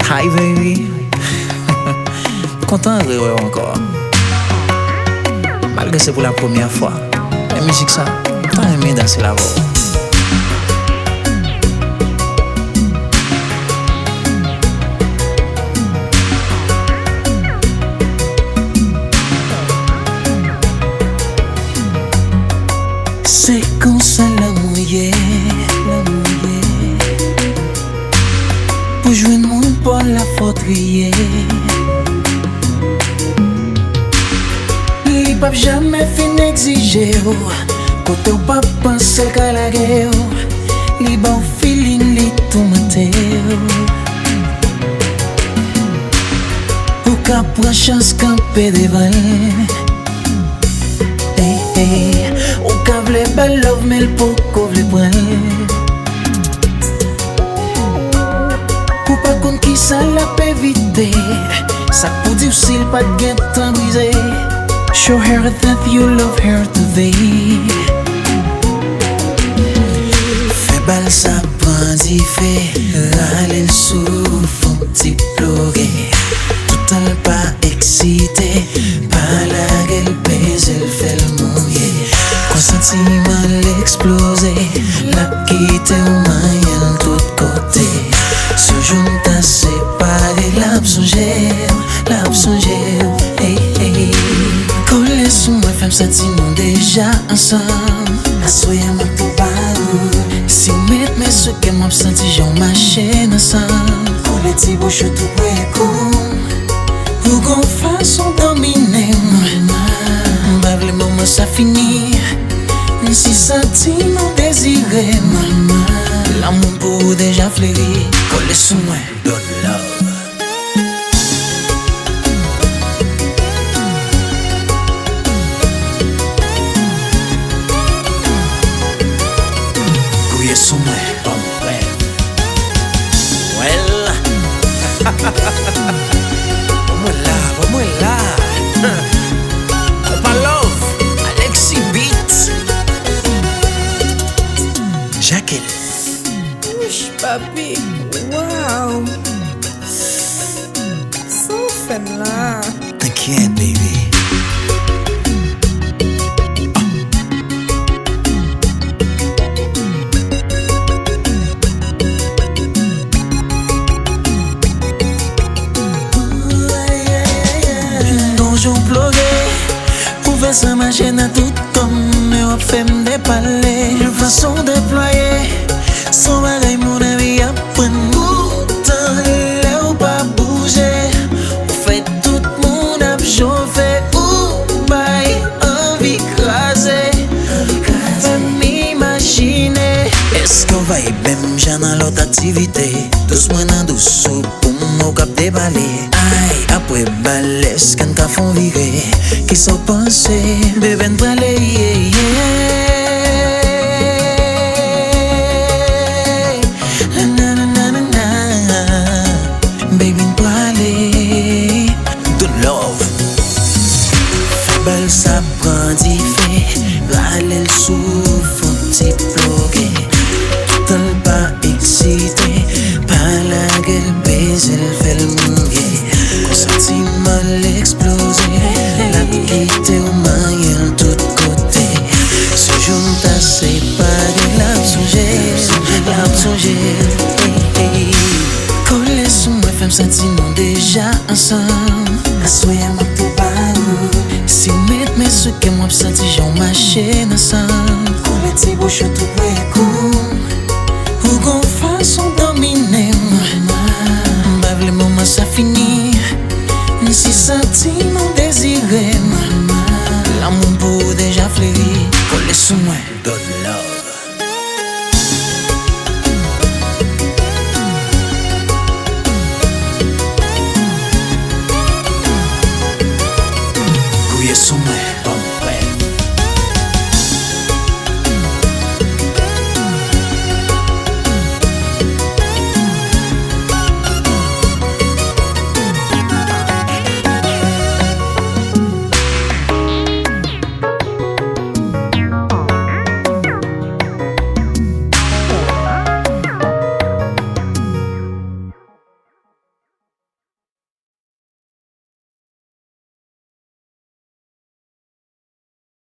Hi baby. Content de revoir encore. Malgré c'est pour la première fois. La musique ça, t'as aimé danser la voix. C'est comme ça la mouillée. Pour jouer mon pas la fautrier. Li pap jamais fin exiger. Côté ou pas penser qu'à la guerre. Li bon feeling li tout maté. Ou ka prend chance camper devant. Ou ka vle bel love mais l'poko vle pren. Ou pa kon ki sa la pe vide. Sa pou di ou sil pa gen tan brise. Show her that you love her today. Fè bal sa bandi fè. Rale l'sou fon ti plogue. Tout an pa excité. Pa la gel pese l'fè l'mouye. Kon sentiman l'explose. La kite ou mayen tout kote. Se joun ta separe. L'ap sonje. Hey hey. Kole sou mwen fèm senti nou deja ansam. Assoye mwen pou pa ou. Si met mè se ke mwen senti joun mache nasan. Kole ti bouche tout prekou. Ou gon fason domine mwen. Bavle mouman sa fini. Si senti nou desire mwen. L'amour pou deja fleri. Kole sou mwen. Don't love. Sou mwen, Well. Vamos lá. Opa Love, Alexi Beat. Jacqueline. Ouch, papi. Wow. So fun là. T'inquiète, baby. Donjon plogue. Ouve sa machine à tout comme. Mais wap fèm de parler. Une façon déployer. Son bagay mon ami apprend. Pourtant là ou pas bouger. Ou fait tout moun ap chauffé. Ou bay envie crasé. Fèm imaginer. Est-ce qu'on va y même j'ai dans l'autre activité? Doucement dans doucement pour mon cap déballer. Aïe, après balais, quand t'as font virer. Qui sont pensés, bébé n'bralé, baby n'bralé. The love. Fais belle ça prend d'y fait. Râler le souffle, t'y bloqué. Tout le pas excité. Pas la gueule baise, elle fait le mouiller. Kon sentiment l'explose. La quitte au mayen tout côté. Ce jour t'a séparé. L'ap songe. Kole sou mwen fèm senti nou deja ansam. Assoye mwen pou pa ou. Si met mè se ke mwen senti joun mache nasan. Kole ti bouche tout prekou. Ou gon